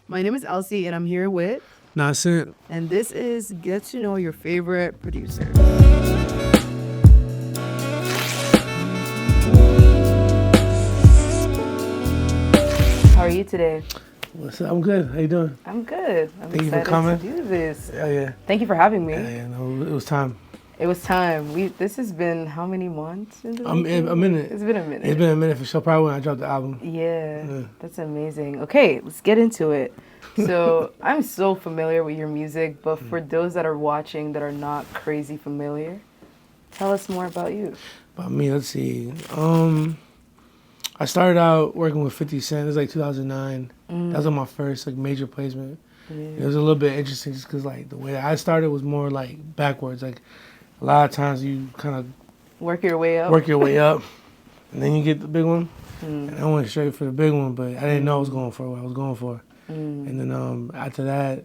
My name is Elsie, and I'm here with, Nascent. and this is Get to Know Your Favorite Producer. How are you today? What's up? I'm good. How you doing? I'm good. I'm Thank you for excited coming. to do this. Yeah. Thank you for having me. Yeah, no, it was time. It was time. This has been how many months in the A minute. It's been a minute. It's been a minute for sure. Probably when I dropped the album. Yeah, that's amazing. Okay, let's get into it. So I'm so familiar with your music, but for those that are watching that are not crazy familiar, tell us more about you. About me, let's see. I started out working with 50 Cent. It was like 2009. That was my first like major placement. Yeah. It was a little bit interesting just because like the way that I started was more like backwards. Like a lot of times you kind of Work your way up. work your way up, and then you get the big one. And I went straight for the big one, but I didn't know I was going for what I was going for. And then after that,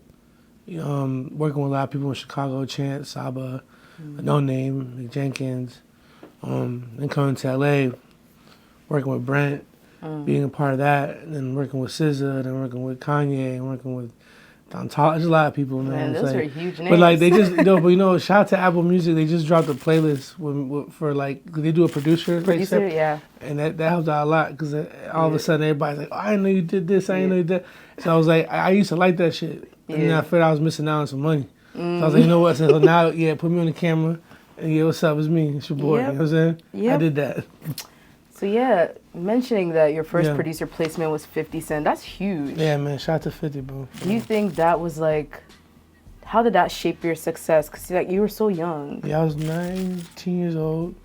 working with a lot of people in Chicago, Chance, Saba, No Name, Nick Jenkins, then coming to LA, working with Brent, being a part of that, and then working with SZA, then working with Kanye, and working with Don Toliver. There's a lot of people, man. Man, those are huge names. But like they just, shout out to Apple Music. They just dropped a playlist for like they do a producer. Producer, yeah. And that helped out a lot because all of a sudden everybody's like, oh, I didn't know you did this, I didn't know you did that. So I was like, I used to like that shit. And then I felt I was missing out on some money. So I was like, you know what? So now, put me on the camera. And what's up? It's me. It's your boy. Yep. You know what I'm saying? Yep. I did that. So mentioning that your first producer placement was 50 Cent, that's huge. Yeah, man. Shout out to 50, bro. Do you think that was like, how did that shape your success? Because like, you were so young. Yeah, I was 19 years old.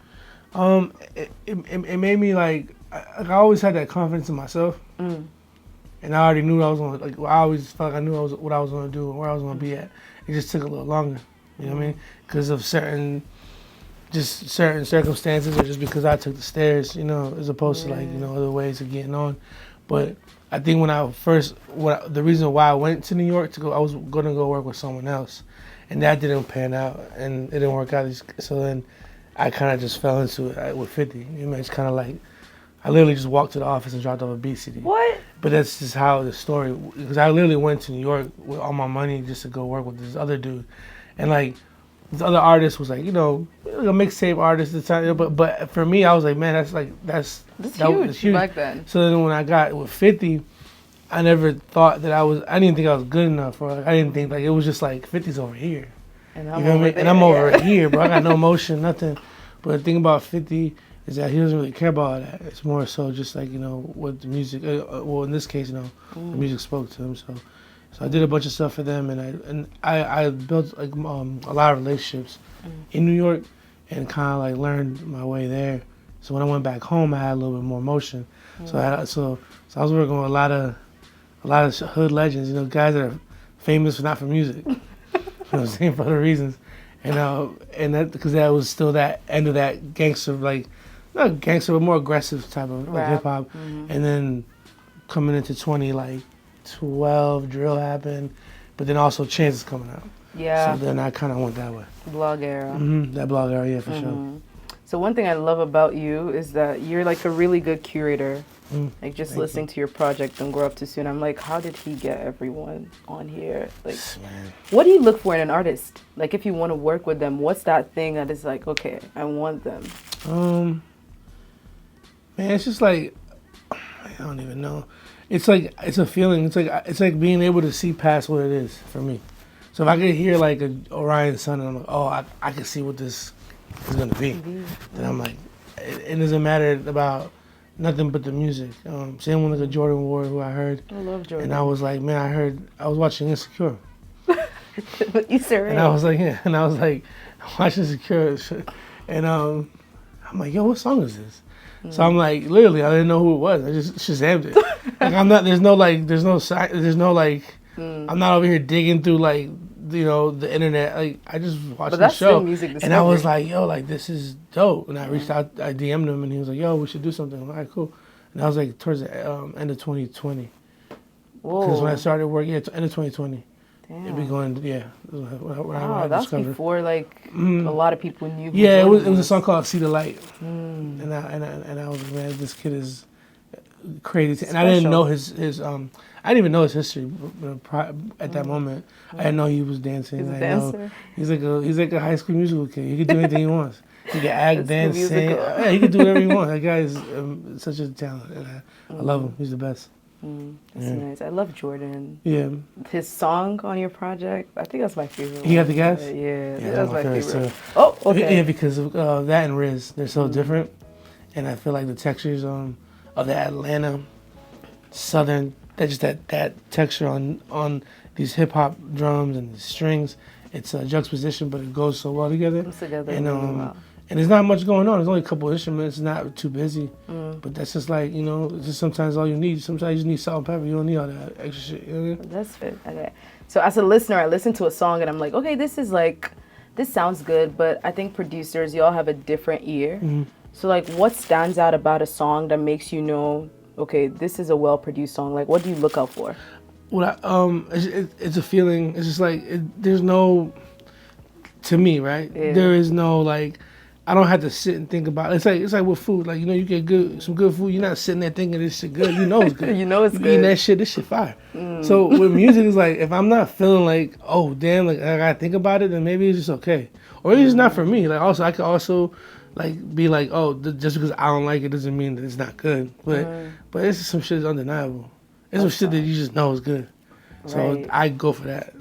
It made me like, I always had that confidence in myself. And I already knew what I was going to, like, I always felt like I knew what I was going to do and where I was going to be at. It just took a little longer, you know what I mean? Because of certain circumstances, or just because I took the stairs, as opposed to like, other ways of getting on. But I think when I first, the reason why I went to New York I was going to go work with someone else. And that didn't pan out and it didn't work out. So then I kind of just fell into it with 50. It's kind of like, I literally just walked to the office and dropped off a beat CD. What? But that's just how the story, because I literally went to New York with all my money just to go work with this other dude. And like, this other artist was like, a mixtape artist at the time. But for me, I was like, man, that's huge back then. So then when I got with 50, I never thought that I didn't think I was good enough. Or like, I didn't think, like, it was just like 50's over here. And I'm over there. And I'm over here, bro. I got no motion, nothing. But the thing about 50 is that he doesn't really care about all that. It's more so just like, what the music, well, in this case, the music spoke to him. So I did a bunch of stuff for them, and I built like a lot of relationships in New York, and kind of like learned my way there. So when I went back home, I had a little bit more motion. So I was working with a lot of hood legends, guys that are famous not for music, for other reasons, and that because that was still that end of that gangster, like not gangster but more aggressive type of like hip hop, and then coming into 2012, drill happened, but then also Chance is coming out. Yeah. So then I kind of went that way. Blog era. That blog era, yeah, for sure. So one thing I love about you is that you're like a really good curator. Like just listening to your project, Don't Grow Up Too Soon, I'm like, how did he get everyone on here? Like, what do you look for in an artist? Like, if you want to work with them, what's that thing that is like, okay, I want them? Man, it's just like, I don't even know. It's like, it's a feeling. It's like being able to see past what it is for me. So if I could hear like a Orion Sun and I'm like, oh, I can see what this is gonna be, then I'm like, it doesn't matter about nothing but the music. Same with like a Jordan Ward who I heard. I love Jordan. And I was like, man, I was watching Insecure. You serious? And I was like, watching Insecure, and I'm like, yo, what song is this? So I'm like, literally, I didn't know who it was. I just Shazammed it. Like I'm not. I'm not over here digging through like the internet. Like I just watched the show, and I was like, yo, like this is dope. And I reached out, I DM'd him, and he was like, yo, we should do something. I'm like, all right, cool. And that was like towards the end of 2020. Because when I started working, end of 2020. Damn. It'd be going, Wow, that's before like a lot of people knew. Yeah, it was a song called "See the Light," and I was like, man, this kid is crazy. And I didn't know his I didn't even know his history at that moment. I didn't know he was dancing. He's a dancer. He's like a High School Musical kid. He could do anything he wants. He can act, dance, sing. Musical. Yeah, he can do whatever he wants. That guy is such a talent. And I love him. He's the best. That's nice. I love Jordan. Yeah. His song on your project, I think that's my favorite. He got the gas? Yeah, Yeah, that's my favorite. too. Oh, okay. Yeah, because of that and Riz, they're so different. And I feel like the textures of the Atlanta Southern, that texture on these hip hop drums and the strings, it's a juxtaposition, but it goes so well together. Comes together And really well. and there's not much going on. There's only a couple instruments. It's not too busy. But that's just like, it's just sometimes all you need. Sometimes you just need salt and pepper. You don't need all that extra shit. You know what I mean? That's fit. Okay. So as a listener, I listen to a song and I'm like, okay, this sounds good, but I think producers, y'all have a different ear. So like, what stands out about a song that makes you know, okay, this is a well-produced song? Like, what do you look out for? Well, it's a feeling. It's just like there's no, to me, right? Yeah. There is no like, I don't have to sit and think about it. It's like with food. Like, you get some good food. You're not sitting there thinking this shit good. You know it's good. You know it's good. Eating that shit. This shit fire. So with music, it's like if I'm not feeling like, oh damn, like I gotta think about it, then maybe it's just okay, or maybe it's not for me. Like also, I could also like be like, oh, just because I don't like it doesn't mean that it's not good. But it's just some shit that's undeniable. It's some shit that you just know is good. So I go for that.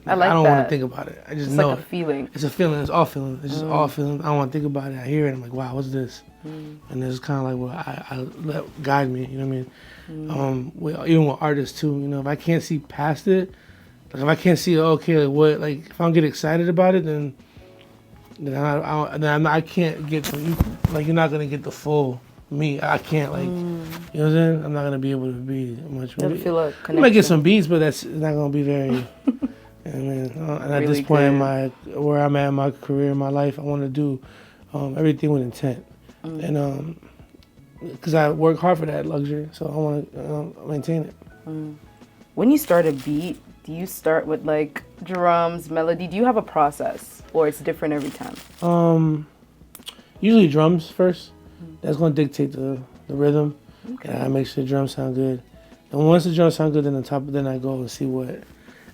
I like I don't that. want to think about it. I just It's know like a feeling. It's a feeling. It's all feeling. It's just all feeling. I don't want to think about it. I hear it. I'm like, wow, what's this? And it's kind of like what I let guide me. You know what I mean? Even with artists too. If I can't see past it, like if I can't see, okay, like if I don't get excited about it, then I can't get like you're not gonna get the full me. I can't like, you know what I'm saying? I'm not gonna be able to be much. Never feel a connection. You might get some beats, but that's not gonna be very. And at Really this point good. where I'm at in my career, in my life, I want to do everything with intent, and because I work hard for that luxury, so I want to maintain it. When you start a beat, do you start with like drums, melody? Do you have a process, or it's different every time? Usually drums first. That's gonna dictate the rhythm. Okay. And I make sure the drums sound good. And once the drums sound good, then I go and see what.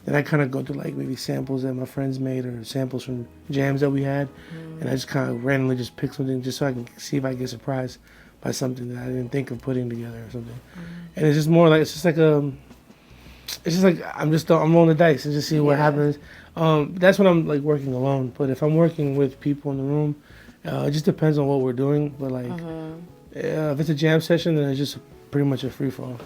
Then I kind of go through like maybe samples that my friends made or samples from jams that we had, and I just kind of randomly just pick something just so I can see if I get surprised by something that I didn't think of putting together or something. And it's just more like I'm rolling the dice and just see what happens. That's when I'm like working alone. But if I'm working with people in the room, it just depends on what we're doing. But like if it's a jam session, then it's just pretty much a free for all.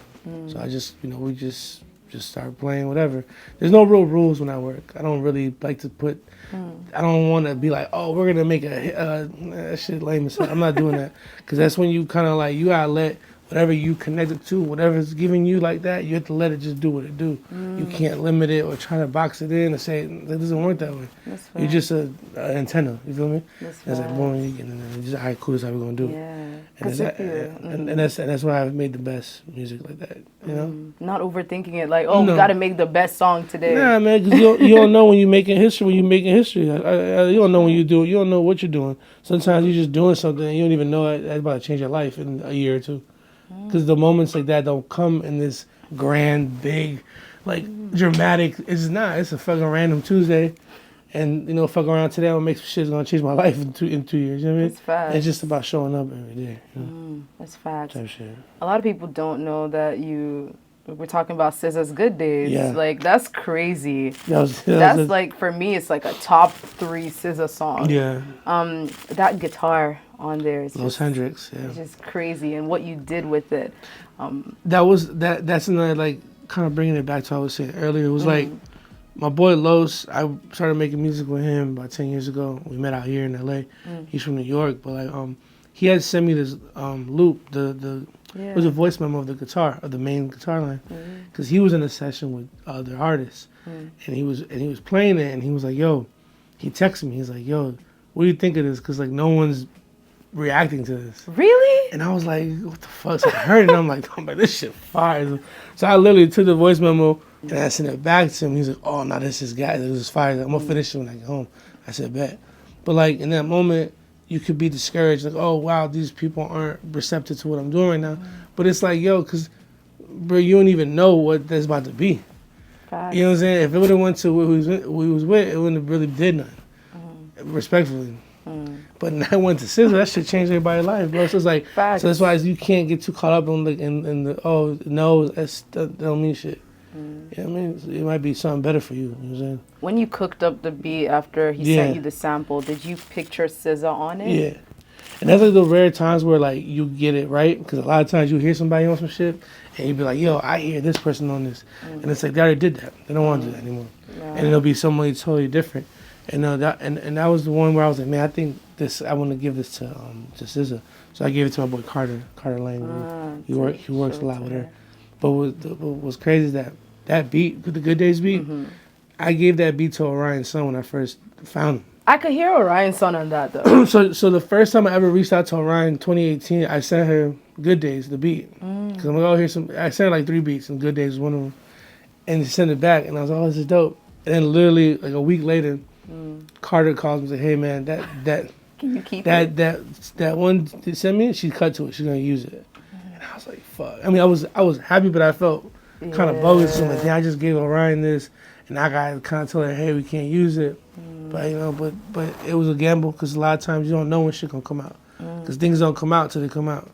So I just we just start playing whatever. There's no real rules when I work. I don't really like to put. I don't want to be like, oh, we're gonna make that shit lame as hell. I'm not doing that because that's when you kind of like you gotta let whatever you connected to, whatever's giving you like that, you have to let it just do what it do. You can't limit it or try to box it in and say it doesn't work that way. That's fair. You're just an antenna. You feel me? That's it's like boom, and then just all right, cool. That's how we're gonna do it. And that's why I've made the best music like that. You know, not overthinking it. Like, we got to make the best song today. Nah, man, because you don't know when you're making history. You don't know when you do it. You don't know what you're doing. Sometimes you're just doing something and you don't even know it's about to change your life in a year or two. Because the moments like that don't come in this grand, big, like dramatic. It's not. It's a fucking random Tuesday, and fuck around today. I'm gonna make some shit that's gonna change my life in 2 years. You know what I mean? That's facts. It's just about showing up every day. That's facts. Type shit. A lot of people don't know that we're talking about SZA's Good Days. Yeah. Like, that's crazy. That's like, for me, it's like a top 3 SZA song. Yeah. That guitar on there is Los Hendrix. Yeah. it's just crazy, and what you did with it. That's another like kind of bringing it back to what I was saying earlier. It was like my boy Los. I started making music with him about 10 years ago. We met out here in LA. He's from New York, but like he had sent me this loop. It was a voice memo of the guitar, of the main guitar line, because he was in a session with other artists, and he was playing it, and he was like, "Yo," he texted me. He's like, "Yo, what do you think of this? Because like no one's reacting to this." Really? And I was like, "What the fuck?" So I heard it, and I'm like, "This shit fire." So I literally took the voice memo and I sent it back to him. He's like, "Oh, no, this is guy. This is fire. I'm gonna finish it when I get home." I said, "Bet." But like in that moment, you could be discouraged, like, "Oh wow, these people aren't receptive to what I'm doing right now." But it's like, yo, because bro, you don't even know what that's about to be. Facts. You know what I'm saying? If it would have went to who he was with, it wouldn't have really did nothing. Respectfully. But now I went to SZA, that shit changed everybody's life, bro. So it's like, Facts. so that's why you can't get too caught up in the oh no, that don't mean shit. You know what I mean? It might be something better for you. You know what I'm saying? When you cooked up the beat after he sent you the sample, did you picture SZA on it? Yeah. And that's like the rare times where like you get it right, because a lot of times you hear somebody on some shit and you be like, yo, I hear this person on this, and it's like they already did that. They don't want to do that anymore, and it'll be somebody totally different. And that was the one where I was like, man, I think this. I want to give this to SZA. So I gave it to my boy Carter Lang. He works a lot with her. But what's crazy is that beat, the Good Days beat, I gave that beat to Orion's son when I first found him. I could hear Orion's son on that though. So the first time I ever reached out to Orion in 2018, I sent her Good Days, the beat. Because I'm like, oh, here's some. I sent her like 3 beats, and Good Days was one of them. And she sent it back, and I was like, oh, this is dope. And then literally like a week later, Carter calls me and says, hey man, that can you keep it? that one they sent me, she cut to it. She's gonna use it. And I was like, fuck. I mean, I was happy, but I felt kind of bogus. So I'm like, damn, I just gave Orion this, and I got to kind of tell her, hey, we can't use it. But you know, but it was a gamble, because a lot of times you don't know when shit gonna come out, because things don't come out till they come out.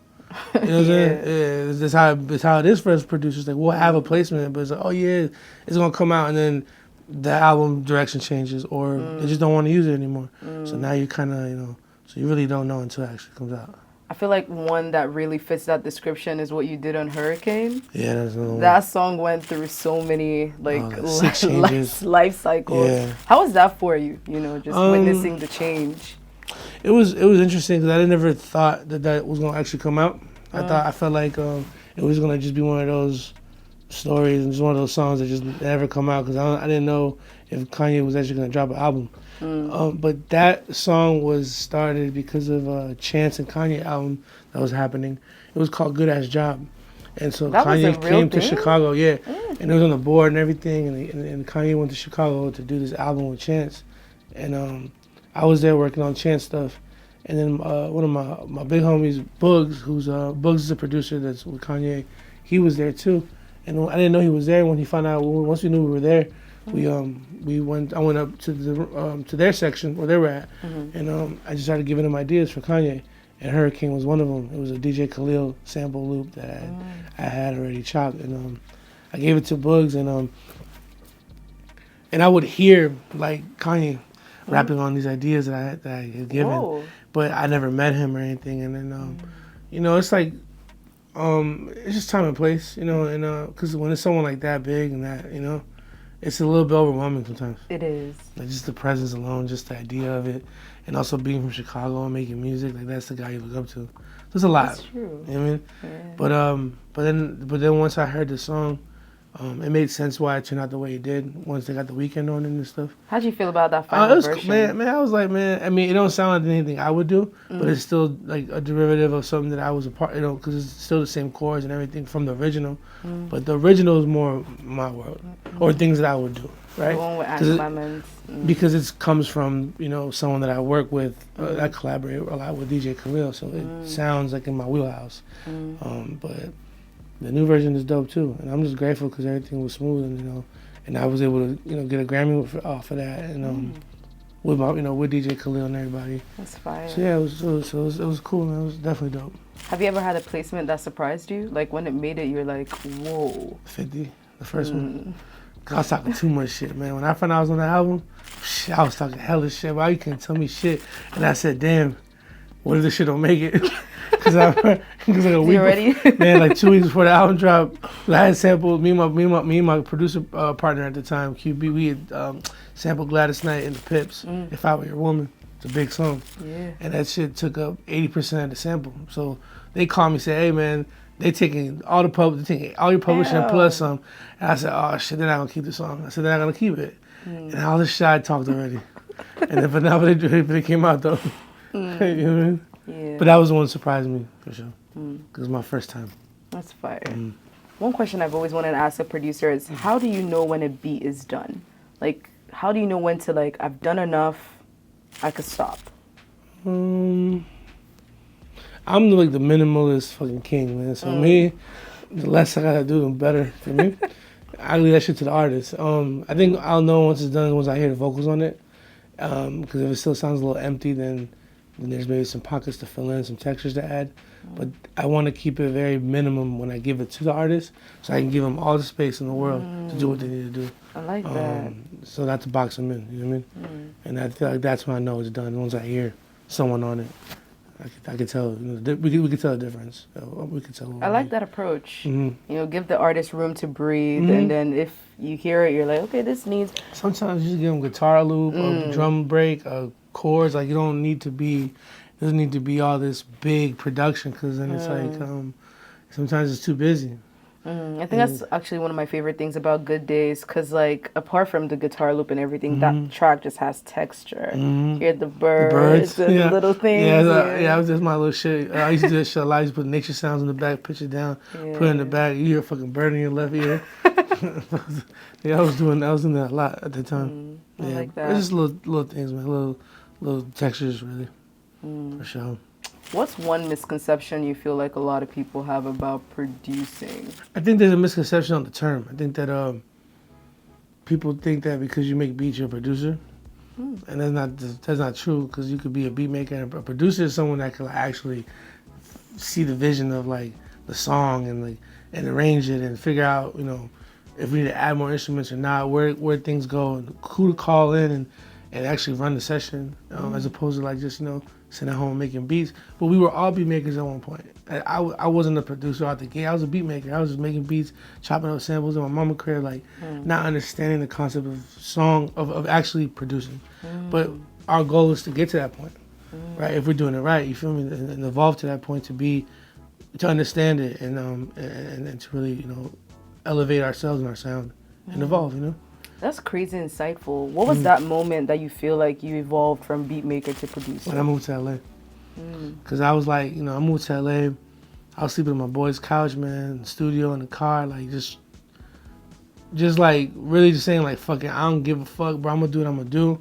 You know what I'm saying? Yeah, it's how it is for us producers. Like, we'll have a placement, but it's like, oh yeah, it's gonna come out, and then the album direction changes, or they just don't want to use it anymore. So now you kind of, you know, so you really don't know until it actually comes out. I feel like one that really fits that description is what you did on Hurricane. Yeah, that's another one. That song went through so many life cycles. Yeah. How was that for you? You know, just witnessing the change. It was interesting, because I never thought that was gonna actually come out. I felt like it was gonna just be one of those stories and just one of those songs that just never come out, because I didn't know if Kanye was actually gonna drop an album. But that song was started because of a Chance and Kanye album that was happening. It was called Good Ass Job. And so that Kanye came to Chicago, and it was on the board and everything, and Kanye went to Chicago to do this album with Chance. And I was there working on Chance stuff. And then one of my big homies, Bugs, Bugs is a producer that's with Kanye, he was there too. And I didn't know he was there. When he found out, once we knew we were there, I went up to their section where they were at, and I just started giving them ideas for Kanye, and Hurricane was one of them. It was a DJ Khalil sample loop that I had already chopped, and I gave it to Bugs, and I would hear like Kanye rapping on these ideas that I had given, but I never met him or anything. And then you know, it's like it's just time and place, you know, and because when it's someone like that big and that, you know, it's a little bit overwhelming sometimes. It is. Like, just the presence alone, just the idea of it, and also being from Chicago and making music, like that's the guy you look up to. There's a lot. That's true. You know what I mean? Yeah. But then once I heard the song, it made sense why it turned out the way it did once they got the weekend on it and stuff. How'd you feel about that final version? Man, I was like, man, I mean, it don't sound like anything I would do, but it's still like a derivative of something that I was a part, you know, because it's still the same chords and everything from the original. But the original is more my world, or things that I would do, right? The one with Andy Lemons. Because it comes from, you know, someone that I work with, I collaborate a lot with DJ Khalil, so it sounds like in my wheelhouse. But the new version is dope too, and I'm just grateful because everything was smooth, and you know, and I was able to, you know, get a Grammy off of that, and with my, you know, with DJ Khalil and everybody. That's fire. So yeah, it was cool, man. It was definitely dope. Have you ever had a placement that surprised you? Like when it made it, you're like, whoa. 50, the first one. I was talking too much shit, man. When I found out I was on the album, I was talking hella shit. Why you couldn't tell me shit? And I said, damn, what if this shit don't make it? Because like a week, man, like 2 weeks before the album dropped, I had sampled me and my producer partner at the time, QB. We had sampled Gladys Knight and the Pips. If I Were Your Woman, it's a big song, and that shit took up 80% of the sample. So they called me and said, "Hey man, they taking all your publishing plus some." And I said, "Oh shit, they're not gonna keep the song." I said, "They're not gonna keep it." And all this shit I talked already, and then but now they came out though. You know what I mean? Yeah. But that was the one that surprised me, for sure. Because it was my first time. That's fire. One question I've always wanted to ask a producer is, how do you know when a beat is done? Like, how do you know when to, like, I've done enough, I could stop? I'm like the minimalist fucking king, man. So me, the less I gotta do, the better for me. I leave that shit to the artist. I think I'll know once it's done, once I hear the vocals on it. Because if it still sounds a little empty, then there's maybe some pockets to fill in, some textures to add. But I want to keep it very minimum when I give it to the artist, so I can give them all the space in the world to do what they need to do. I like that. So not to box them in, you know what I mean? And I feel like that's when I know it's done. Once I hear someone on it, I could tell. You know, we could tell the difference. We could tell. I like that approach. Mm-hmm. You know, give the artist room to breathe, and then if you hear it, you're like, okay, this needs. Sometimes you just give them guitar loop, a drum break, chords. Like you don't need to be. Doesn't need to be all this big production, because then it's like sometimes it's too busy. I think that's actually one of my favorite things about Good Days, because like apart from the guitar loop and everything, that track just has texture. You hear the birds and the little things. Yeah, I was just my little shit. I used to do that shit a lot. I used to put nature sounds in the back, pitch it down, put it in the back. You hear a fucking bird in your left ear. I was doing that a lot at the time. I like that. It's just little things, man. Little textures, really, for sure. What's one misconception you feel like a lot of people have about producing? I think there's a misconception on the term. I think that people think that because you make beats, you're a producer, and that's not true. Because you could be a beat maker, and a producer is someone that can actually see the vision of like the song and arrange it and figure out, you know, if we need to add more instruments or not, where things go, and who to call in and actually run the session, as opposed to like just, you know, sitting at home making beats. But we were all beat makers at one point. I wasn't a producer out the gate. I was a beat maker. I was just making beats, chopping up samples in my mama's crib, like not understanding the concept of song, of actually producing. But our goal is to get to that point, right? If we're doing it right, you feel me? And evolve to that point to understand it and to really, you know, elevate ourselves and our sound and evolve, you know? That's crazy insightful. What was that moment that you feel like you evolved from beat maker to producer? When I moved to LA. Because I was like, you know, I moved to LA. I was sleeping on my boy's couch, man, in the studio, in the car, like just like really just saying like, fuck it, I don't give a fuck, bro. I'm going to do what I'm going to do.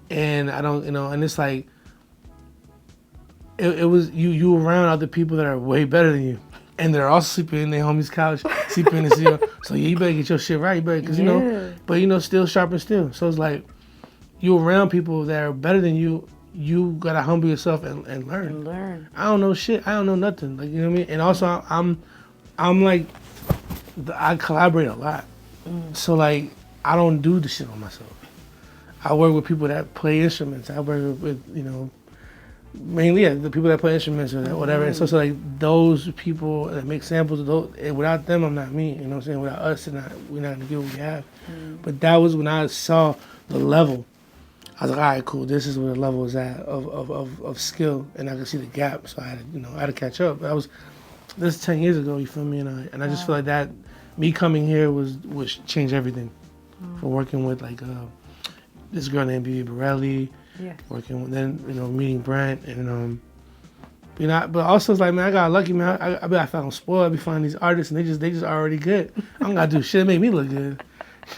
And I don't, you know, and it's like, it was, you around other people that are way better than you. And they're also sleeping in their homie's couch, sleeping in the studio. So yeah, you better get your shit right, you better, because you know, but you know, still sharp and still. So it's like, you around people that are better than you, you gotta humble yourself and learn. I don't know shit. I don't know nothing. Like, you know what I mean? And also, I'm like, I collaborate a lot. So like, I don't do the shit on myself. I work with people that play instruments. I work with, you know, mainly the people that play instruments or whatever. And so like those people that make samples of those, without them, I'm not me. You know what I'm saying? Without us, we're not gonna get what we have. But that was when I saw the level. I was like, all right, cool. This is where the level is at of skill, and I could see the gap. So I had to catch up. This is 10 years ago. You feel me? And I just feel like that me coming here was changed everything. For working with like this girl named Bibi Borelli. Working with, then, you know, meeting Brent, and you know, but also it's like, man, I got lucky, man. I found spoiled. I be finding these artists and they just already good. I don't gotta do shit to make me look good.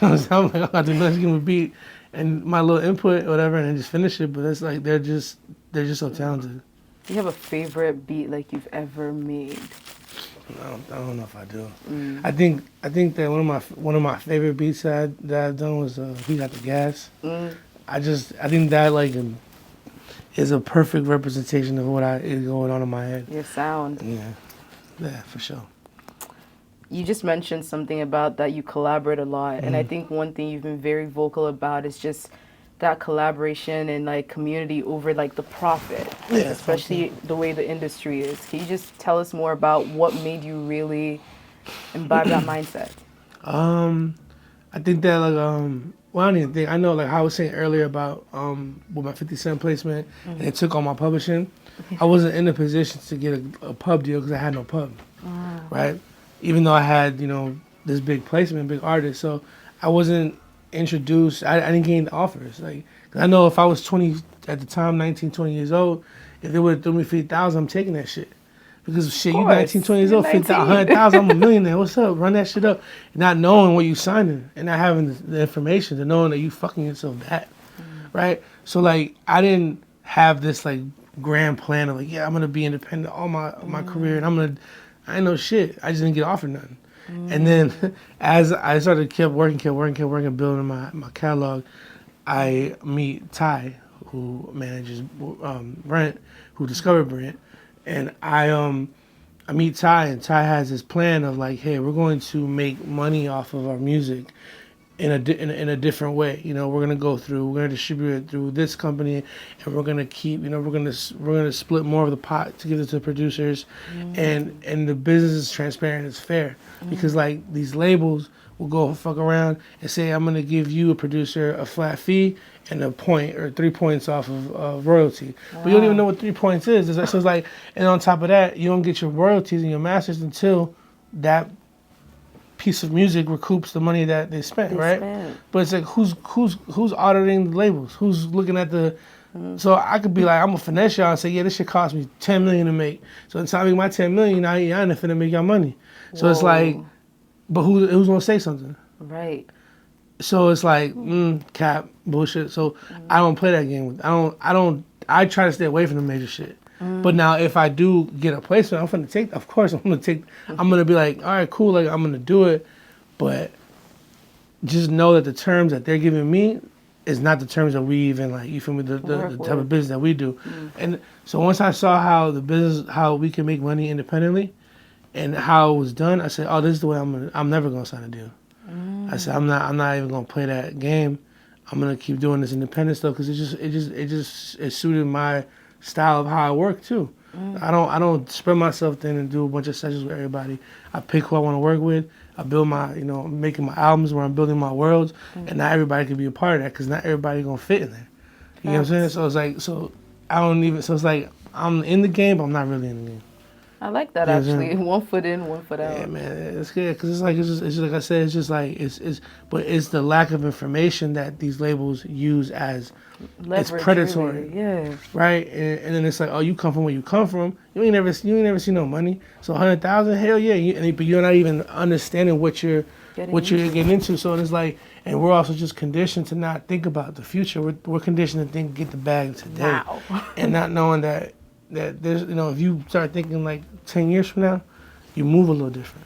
You know what I'm saying? I'm like, I gotta do nothing, give them a beat and my little input or whatever, and then just finish it. But it's like they're just so talented. Do you have a favorite beat like you've ever made? I don't know if I do. I think that one of my favorite beats that I've done was He Got the Gas. I think that like is a perfect representation of what is going on in my head. Your sound. Yeah, for sure. You just mentioned something about that you collaborate a lot, and I think one thing you've been very vocal about is just that collaboration and like community over like the profit, especially the way the industry is. Can you just tell us more about what made you really imbibe that mindset? I think that like well, I don't even think, I know like how I was saying earlier about with my 50 Cent placement, and it took all my publishing. I wasn't in a position to get a pub deal because I had no pub, right? Even though I had, you know, this big placement, big artist, so I wasn't introduced. I didn't get the offers. Like, cause I know if I was 20 at the time, 19, 20 years old, if they would have threw me 50,000, I'm taking that shit. Because shit, you 19, 20 years old, 100,000, I'm a millionaire. What's up? Run that shit up. Not knowing what you signing and not having the information, to knowing that you fucking yourself bad, right? So like, I didn't have this like grand plan of like, yeah, I'm gonna be independent all my career, and I'm I ain't know shit. I just didn't get offered nothing. And then as I started kept working, building my catalog, I meet Ty, who manages Brent, who discovered Brent, and I meet Ty, and Ty has this plan of like, hey, we're going to make money off of our music in a different way. You know, we're gonna distribute it through this company, and we're gonna keep, you know, we're gonna split more of the pot to give it to the producers, and the business is transparent, it's fair, because like these labels will go fuck around and say, I'm gonna give you a producer a flat fee and a point or 3 points off of royalty, but you don't even know what 3 points is. So it's like, and on top of that, you don't get your royalties and your masters until that piece of music recoups the money that they spent, right? But it's like, who's auditing the labels? Who's looking at the? So I could be like, I'm gonna finesse y'all and say, yeah, this shit cost me $10 million to make. So until I make my $10 million, I ain't finna make y'all money. So it's like, but who's gonna say something? Right. So it's like, cap, bullshit. So I don't play that game. I try to stay away from the major shit. But now if I do get a placement, I'm gonna take, of course I'm gonna be like, all right, cool, like I'm gonna do it. But just know that the terms that they're giving me is not the terms that we even like, you feel me, the type of business that we do. And so once I saw how we can make money independently and how it was done, I said, oh, this is the way I'm never gonna sign a deal. I said, I'm not even gonna play that game. I'm gonna keep doing this independent stuff because it suited my style of how I work too. I don't spread myself thin and do a bunch of sessions with everybody. I pick who I want to work with. I build my, making my albums where I'm building my worlds, and not everybody can be a part of that because not everybody gonna fit in there. You know what I'm saying? So it's like, it's like I'm in the game, but I'm not really in the game. I like that, actually. 1 foot in, 1 foot out. Yeah, man, it's good because it's just like I said, but it's the lack of information that these labels use as leverage, it's predatory, really. Yeah, right. And then it's like, oh, you come from where you come from. You ain't never seen no money. So 100,000, hell yeah. But you're not even understanding what you're getting into. So it's like, and we're also just conditioned to not think about the future. We're conditioned to get the bag today, and not knowing that there's, if you start thinking like 10 years from now, you move a little different.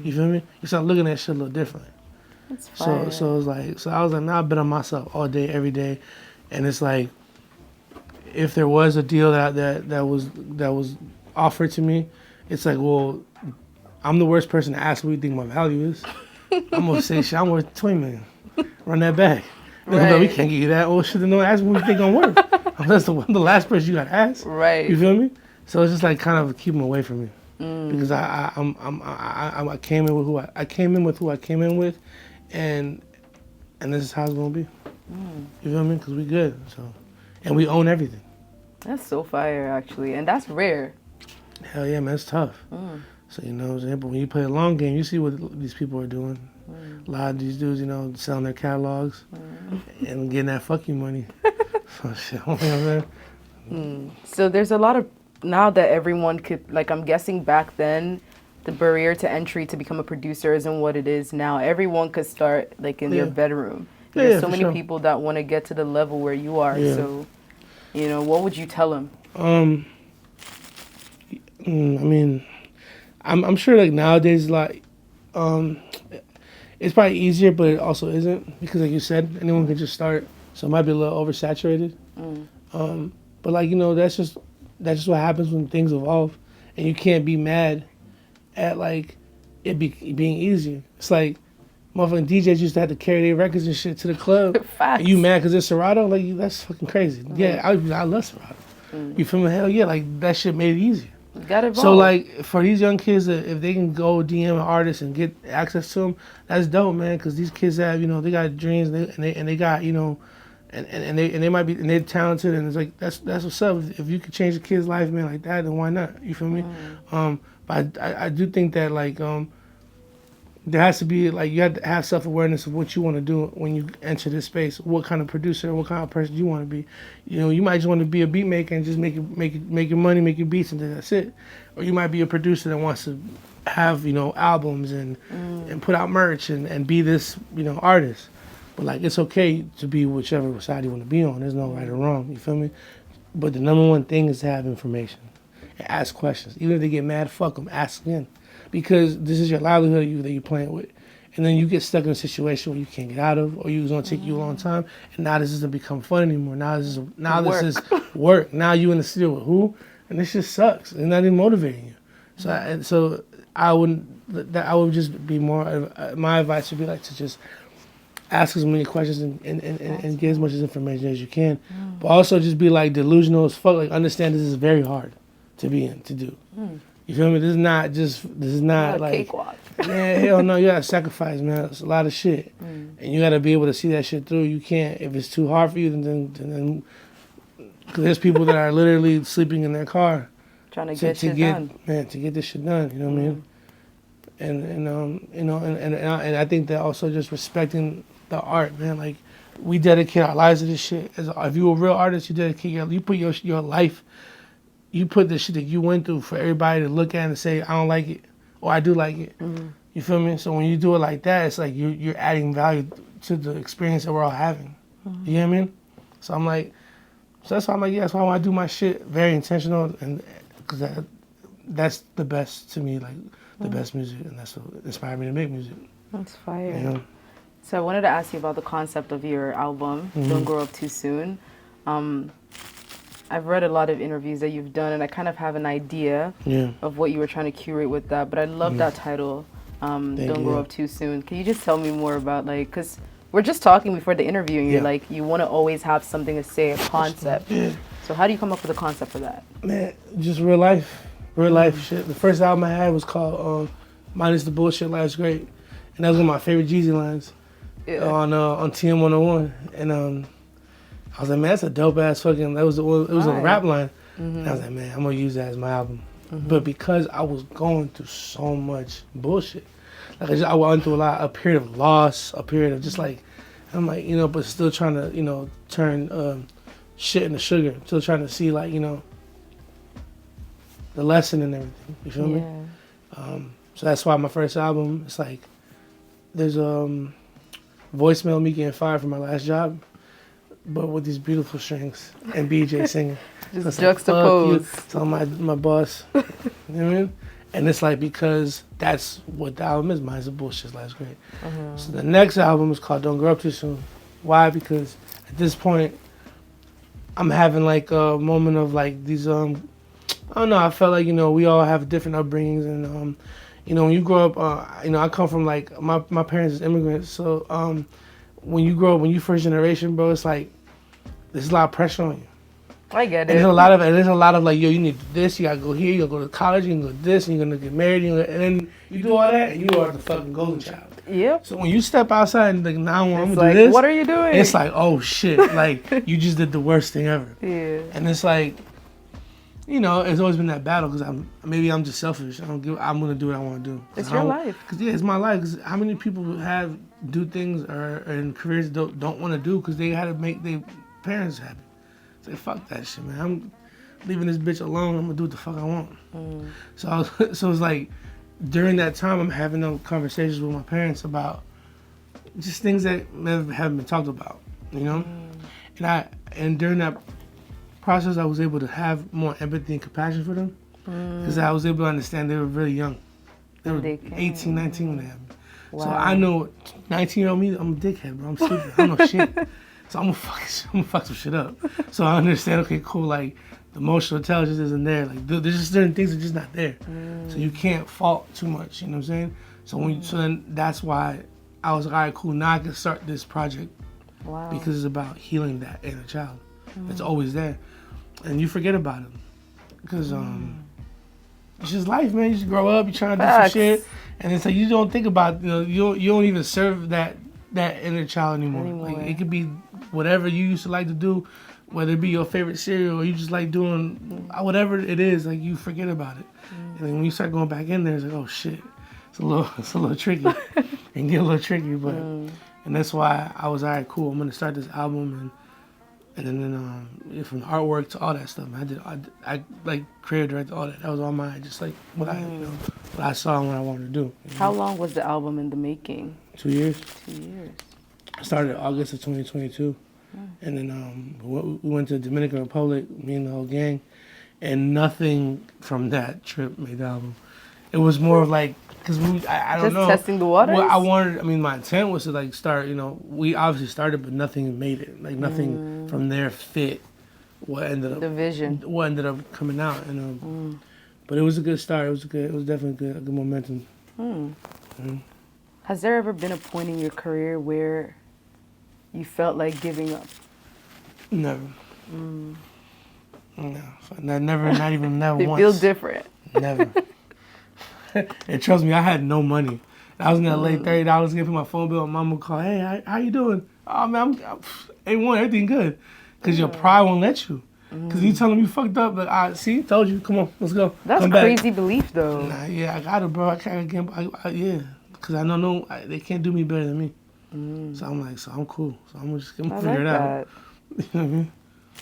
You feel me? You start looking at shit a little differently. That's fire. So it's like, I was like, now I bet on myself all day, every day, and it's like, if there was a deal that was offered to me, it's like, well, I'm the worst person to ask what you think my value is. I'm gonna say, shit, I'm worth $20 million. Run that back. Right. Like, we can't give you that. Oh shit, no, ask what you think I'm worth. That's the last person you gotta ask. Right. You feel me? So it's just like kind of keep them away from me, because I came in with who I came in with, and this is how it's gonna be. You feel me? Because we good. So, and we own everything. That's so fire, actually, and that's rare. Hell yeah, man, it's tough. So you know what I'm saying? But when you play a long game, you see what these people are doing. A lot of these dudes, selling their catalogs and getting that fuck you money. So shit, you know what I'm saying? So there's a lot of, now that everyone could, like, I'm guessing back then, the barrier to entry to become a producer isn't what it is now. Everyone could start, like, in their bedroom. There's so many people that want to get to the level where you are. Yeah. So, what would you tell them? I mean, I'm sure, like, nowadays, like, it's probably easier, but it also isn't, because like you said, anyone can just start, so it might be a little oversaturated. But like, that's just what happens when things evolve, and you can't be mad at like it being easier. It's like motherfucking DJs used to have to carry their records and shit to the club. And you mad because it's Serato? Like, that's fucking crazy. Yeah, I love Serato. You feel me? Hell yeah, like that shit made it easier. Got it. So like for these young kids, if they can go DM an artist and get access to them, that's dope, man. Because these kids have, they got dreams, and they got, and they might be, and they're talented, and it's like that's what's up. If you could change a kid's life, man, like that, then why not? You feel me? But I do think that like there has to be, like, you have to have self-awareness of what you want to do when you enter this space. What kind of producer, what kind of person you want to be. You might just want to be a beat maker and just make your money, make your beats, and then that's it. Or you might be a producer that wants to have, albums and put out merch and be this, artist. But like, it's okay to be whichever side you want to be on. There's no right or wrong. You feel me? But the number one thing is to have information. and ask questions. Even if they get mad, fuck them, ask again. Because this is your livelihood that you're playing with. And then you get stuck in a situation where you can't get out of, or it's going to take you a long time. And now this doesn't become fun anymore. This is work. Now you in the studio with who? And this just sucks. It's not even motivating you. So I would just be more. My advice would be like to just ask as many questions and get as much information as you can. But also just be like delusional as fuck. Like understand this is very hard to do. You feel me? This is not like cakewalk. Yeah, hell no, you gotta sacrifice, man. It's a lot of shit. And you gotta be able to see that shit through. You can't, if it's too hard for you, then cause there's people that are literally sleeping in their car trying to get shit done. Man, to get this shit done, you know what I mean? And I think that also just respecting the art, man. Like we dedicate our lives to this shit. If you're a real artist, you put your life, you put the shit that you went through for everybody to look at and say, I don't like it, or I do like it. You feel me? So when you do it like that, it's like you're adding value to the experience that we're all having. You know what I mean? So I'm like, that's why I'm like, yeah, that's why I want to do my shit very intentional, and because that's the best to me, like the best music, and that's what inspired me to make music. That's fire. You know? So I wanted to ask you about the concept of your album, Don't Grow Up Too Soon. I've read a lot of interviews that you've done, and I kind of have an idea of what you were trying to curate with that. But I love that title, Don't Grow Up Too Soon. Can you just tell me more about, like, because we're just talking before the interview, and you're like, you want to always have something to say, a concept. So how do you come up with a concept for that? Man, just real life shit. The first album I had was called Minus the Bullshit, Life's Great. And that was one of my favorite Jeezy lines on TM 101. And I was like, man, that's a dope ass fucking. It was a rap line, and I was like, man, I'm gonna use that as my album. But because I was going through so much bullshit, like I went through a period of loss, a period of just like, I'm like, but still trying to, turn shit into sugar, still trying to see like, the lesson and everything. You feel me? So that's why my first album, it's like, there's voicemail me getting fired from my last job, but with these beautiful strings and BJ singing. Just juxtaposed. Like, tell my boss. You know what I mean? And it's like, because that's what the album is. Mine's a bullshit, life's great. So the next album is called Don't Grow Up Too Soon. Why? Because at this point, I'm having like a moment of like these, I don't know, I felt like, we all have different upbringings, and when you grow up, I come from like, my parents is immigrants, so when you grow up, when you first generation, bro, it's like, there's a lot of pressure on you. I get it. And there's a lot of like, yo, you need this, you gotta go here, you gotta go to college, you can go to this, and you're gonna get married, and then you do all that, and you are the fucking golden child. Yep. So when you step outside and like, now I'm gonna like, do this, what are you doing? It's like, oh shit, like you just did the worst thing ever. Yeah. And it's like, it's always been that battle, because I'm just selfish. I'm gonna do what I want to do. It's your life. Cause it's my life. Cause how many people do things or in careers don't want to do because they had to make their parents happy. Say fuck that shit, man. I'm leaving this bitch alone. I'm gonna do what the fuck I want. So it's like during that time I'm having those conversations with my parents about just things that never haven't been talked about, And during that process, I was able to have more empathy and compassion for them, because I was able to understand they were really young. They were 18, 19 when they had me. Wow. So I know 19-year-old me, I'm a dickhead, bro. I'm stupid. I don't know shit. So I'm gonna fuck some shit up. So I understand, okay, cool, like the emotional intelligence isn't there. Like there's just certain things that are just not there. So you can't fault too much, you know what I'm saying? So then that's why I was like, all right, cool, now I can start this project. Wow. Because it's about healing that inner child. It's always there. And you forget about it. Because it's just life, man. You just grow up, you trying to do some shit. And it's like you don't think about, you don't even serve that inner child anymore. Like it could be whatever you used to like to do, whether it be your favorite cereal or you just like doing whatever it is, like you forget about it. And then when you start going back in there, it's like, oh shit, it's a little tricky. And get a little tricky, but and that's why I was all right, cool. I'm gonna start this album and then from the artwork to all that stuff, I like creative directed all that. That was all mine, just like what I saw and what I wanted to do. How long was the album in the making? 2 years. 2 years. I started August of 2022, and then we went to the Dominican Republic, me and the whole gang, and nothing from that trip made the album. It was more of like, because I don't Just know. testing the waters? Well, my intent was to like start, we obviously started, but nothing made it. Like nothing from there fit what ended up, The vision. what ended up coming out. But it was a good start. It was definitely a good momentum. Has there ever been a point in your career where you felt like giving up? Never. No, never, not even never They once. feel different. Never. And trust me, I had no money. I was in that late $30 getting my phone bill. My mom would call, hey, how you doing? Oh, man, I'm A1, everything good. Because your pride won't let you. Because you telling me you fucked up. Like, see, told you. Come on, let's go. That's Come crazy back. belief, though. Nah, yeah, I got it, bro. I can't get, yeah. Because I know they can't do me better than me. So I'm like, so I'm cool. So I'm just going to figure it out. You know what I mean?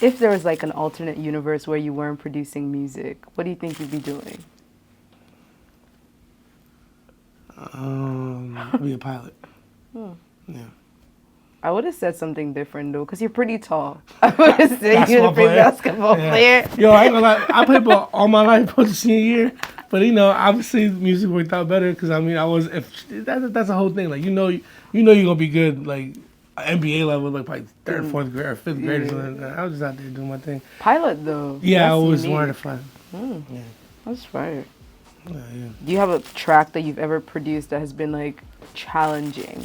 If there was like an alternate universe where you weren't producing music, what do you think you'd be doing? Be a pilot. Yeah. I would have said something different though, because you're pretty tall. I would have said you're a big player. basketball player. Yo, I ain't gonna lie. I played ball all my life post the senior year, but obviously music worked out better because I was. That's the whole thing. Like you're gonna be good, like NBA level, like probably third, fourth grade, or fifth grade or something. I was just out there doing my thing. Pilot though. Yeah, I That's always unique. wanted to fly. Yeah. That's fire. Yeah. Do you have a track that you've ever produced that has been like challenging,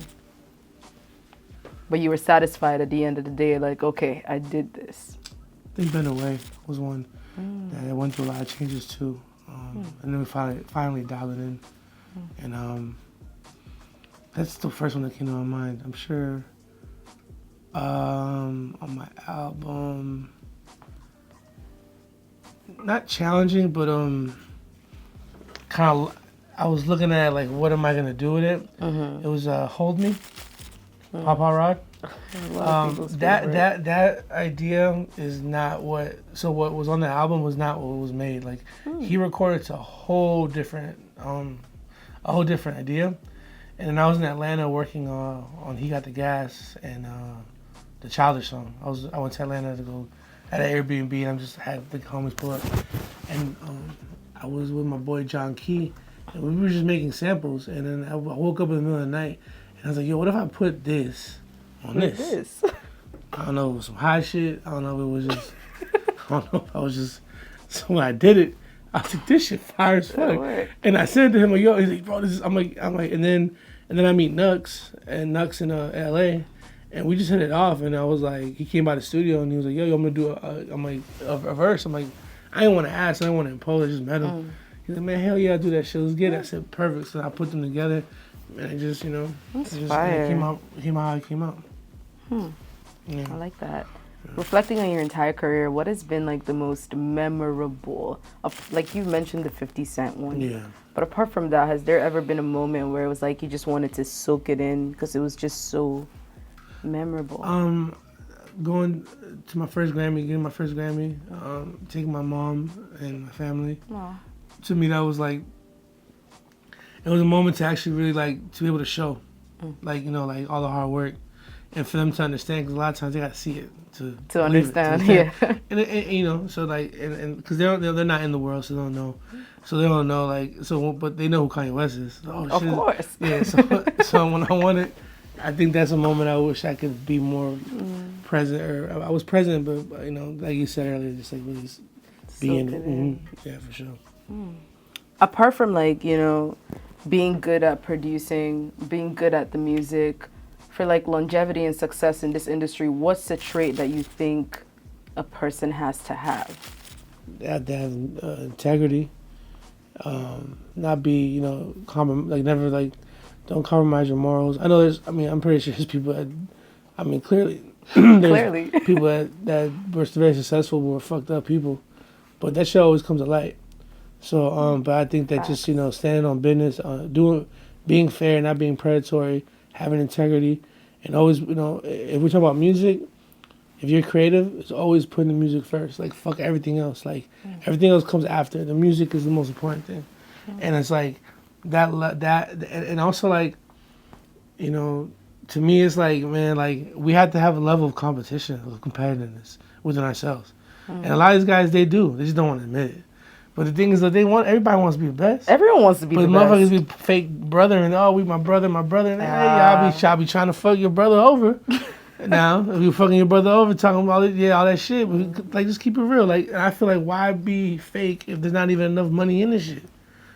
but you were satisfied at the end of the day? Like, okay, I did this. I think Been Away was one that I went through a lot of changes too, and then we finally dialed it in, and that's the first one that came to my mind. I'm sure. On my album, not challenging, but kind of. I was looking at like, what am I gonna do with it? It was Hold Me, Papa Rod. That idea is not what. So what was on the album was not what was made. Like he recorded to a whole different idea, and then I was in Atlanta working on He Got the Gas and the Childish song. I went to Atlanta to go at an Airbnb, and I just had the homies pull up, and I was with my boy John Key, and we were just making samples. And then I woke up in the middle of the night, and I was like, yo, what if I put this on this? I don't know if it was some high shit. I don't know if it was just, I don't know if I was just, so when I did it, I was like, this shit fire as fuck. And I said to him, like, yo, he's like, bro, this is, I'm like, and then I meet Nux in LA, and we just hit it off. And I was like, he came by the studio and he was like, yo, I'm gonna do a verse. I'm like, I didn't want to ask, I didn't want to impose, I just met him. He's like, man, hell yeah, I'll do that shit, let's get it. I said, perfect. So I put them together, and it just, it came out how it came out. Yeah. I like that. Reflecting on your entire career, what has been like the most memorable? Like you mentioned the 50 Cent one. Yeah. But apart from that, has there ever been a moment where it was like you just wanted to soak it in because it was just so memorable? Going to my first Grammy, getting my first Grammy, taking my mom and my family. Aww. To me, that was like, it was a moment to actually really like, to be able to show, like, like all the hard work. And for them to understand, because a lot of times they got to see it to understand. Yeah. And so like, and because they're not in the world, so they don't know. So they don't know, like, so, but they know who Kanye West is. Oh, of shit. course. Yeah, so when I wanted, I think that's a moment I wish I could be more present, or I was present, but, like you said earlier, just like really be in it. Yeah, for sure. Apart from like, being good at producing, being good at the music, for like longevity and success in this industry, what's the trait that you think a person has to have? They have to have integrity. Not be, never like, don't compromise your morals. I know I'm pretty sure there's people that, clearly, Clearly. people that were very successful were fucked up people, but that shit always comes to light. So, but I think that just, standing on business, being fair, not being predatory, having integrity, and always, if we talk about music, if you're creative, it's always putting the music first. Like, fuck everything else. Like, everything else comes after. The music is the most important thing. And it's like, that, and also like, to me, it's like, man, like, we have to have a level of competition, of competitiveness within ourselves. And a lot of these guys, they do. They just don't want to admit it. But the thing is that everybody wants to be the best. Everyone wants to be the best. But motherfuckers be fake brother and we my brother. And hey, I'll be trying to fuck your brother over. Now, if you fucking your brother over, talking about all that shit, like just keep it real. Like, I feel like why be fake if there's not even enough money in this shit?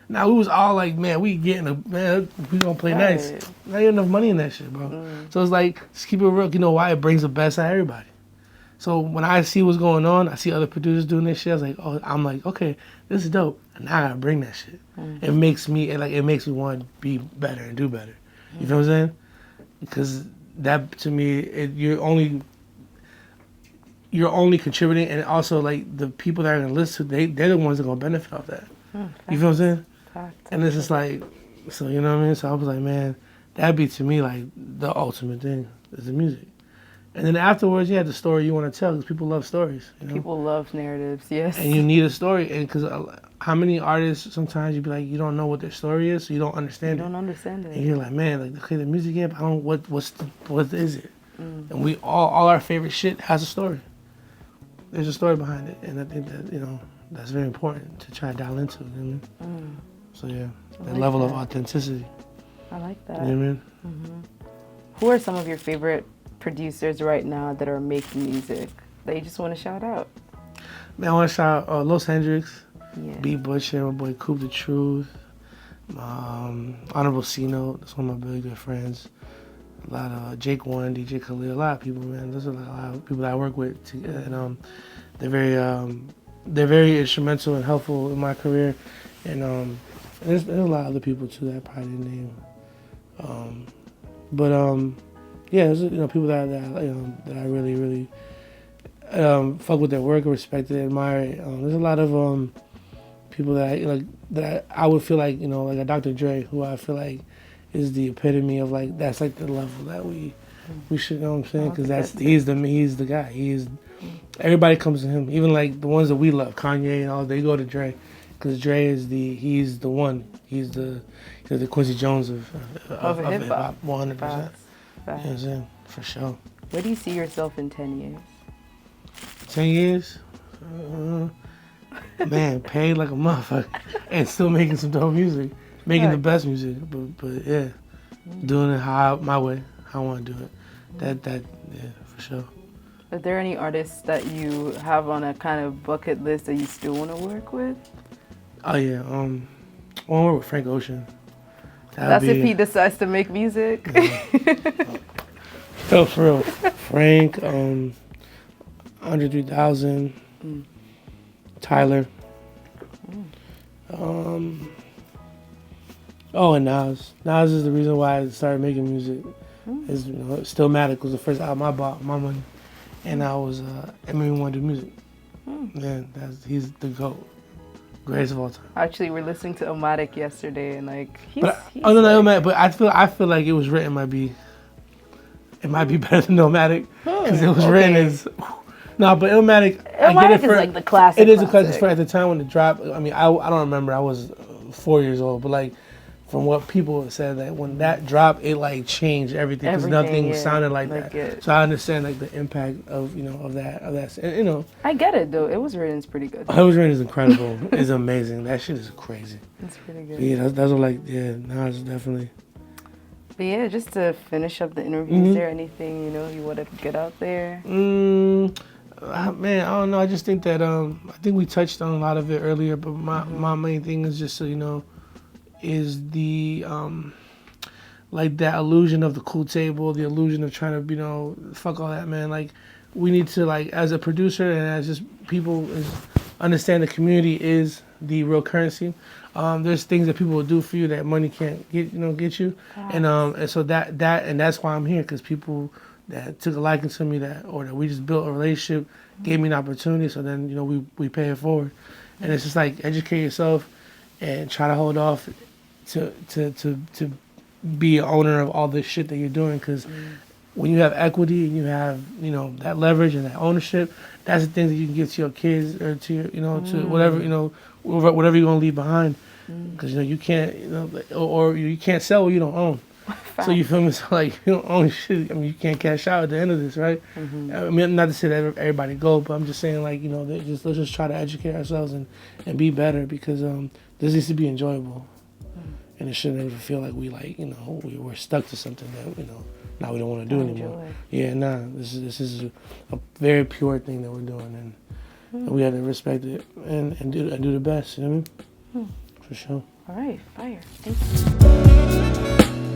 Now we was all like, man, we we gonna play nice. Not even enough money in that shit, bro. So it's like, just keep it real. You know why? It brings the best out of everybody. So when I see what's going on, I see other producers doing this shit. I was like, I'm like, okay, this is dope. And now I gotta bring that shit. It makes me want to be better and do better. You feel what I'm saying? Because that to me, you're only contributing, and also like the people that are gonna listen to, they're the ones that are gonna benefit off that. You feel what I'm saying? And it's just like, so you know what I mean? So I was like, man, that'd be to me like the ultimate thing is the music. And then afterwards, you have the story you want to tell, because people love stories. You know? People love narratives, yes. And you need a story, and because how many artists sometimes you be like, you don't know what their story is, so you don't understand it. You don't understand it. And you're like, man, like okay, the music, yeah, but I don't. What is it? And we all our favorite shit has a story. There's a story behind it, and I think that that's very important to try to dial into. You know what I mean? So yeah, that level of authenticity. I like that. You know what I mean? Who are some of your favorite producers right now that are making music that you just want to shout out? Man, I want to shout out Los Hendrix, B. Butcher, my boy Coop the Truth, Honorable C-Note, that's one of my really good friends. A lot of Jake One, DJ Khalil, a lot of people, man. There's a lot of people that I work with, and they're very instrumental and helpful in my career. And there's a lot of other people too that I probably didn't name. Yeah, there's people that I really, really fuck with their work, respect it, admire it. There's a lot of people that I would feel like like a Dr. Dre, who I feel like is the epitome of like that's like the level that we should, you know what I'm saying? Because he's the guy. Everybody comes to him, even like the ones that we love, Kanye and all. They go to Dre because Dre is he's the one. He's the Quincy Jones of hip hop, 100%. You know what I'm saying? For sure. Where do you see yourself in 10 years? 10 years? Man, paid like a motherfucker and still making some dope music. Making the best music. But yeah, doing it my way, how I want to do it. That yeah, for sure. Are there any artists that you have on a kind of bucket list that you still want to work with? Oh yeah, I want to work with Frank Ocean. That's if he decides to make music. Yeah. No, for real. Frank, Andre 3000, Tyler. And Nas. Nas is the reason why I started making music. Is Stillmatic was the first album I bought with my money, and I made me want to do music. Man, he's the GOAT. Greatest of all time. Actually, we're listening to Illmatic yesterday, and Illmatic, but I feel like it was written it might be better than Illmatic because it was written as. No, but Illmatic I get it is like the classic. It is a classic. At the time when it dropped, I mean, I don't remember. I was 4 years old, but like from what people said, that when that dropped, it like changed everything because nothing sounded like that. So I understand like the impact of of that. And, I get it though. It was written is pretty good. It was written is incredible. It's amazing. That shit is crazy. It's pretty good. But yeah, that's what now it's definitely. But yeah, just to finish up the interview, is there anything you want to get out there? Man, I don't know. I just think that I think we touched on a lot of it earlier, but my main thing is just is the like that illusion of the cool table, the illusion of trying to fuck all that, man. Like we need to as a producer and as just people understand the community is the real currency. There's things that people will do for you that money can't get you, and so that's why I'm here, because people that took a liking to me or that we just built a relationship gave me an opportunity. So then we pay it forward, and it's just like educate yourself and try to hold off to be an owner of all this shit that you're doing, because when you have equity and you have that leverage and that ownership, that's the things that you can give to your kids or to your to whatever whatever you're gonna leave behind, because you can't or you can't sell what you don't own. So you feel me? So like, you know, only shit. I mean, you can't cash out at the end of this, right? Mm-hmm. I mean, not to say that everybody go, but I'm just saying, like, you know, let's just try to educate ourselves and be better, because this needs to be enjoyable, and it shouldn't ever feel like we, like, you know, we're stuck to something that, you know, now we don't want to do anymore. Yeah, nah. This is a very pure thing that we're doing, and we have to respect it and do the best. You know what I mean? For sure. All right, fire. Thank you.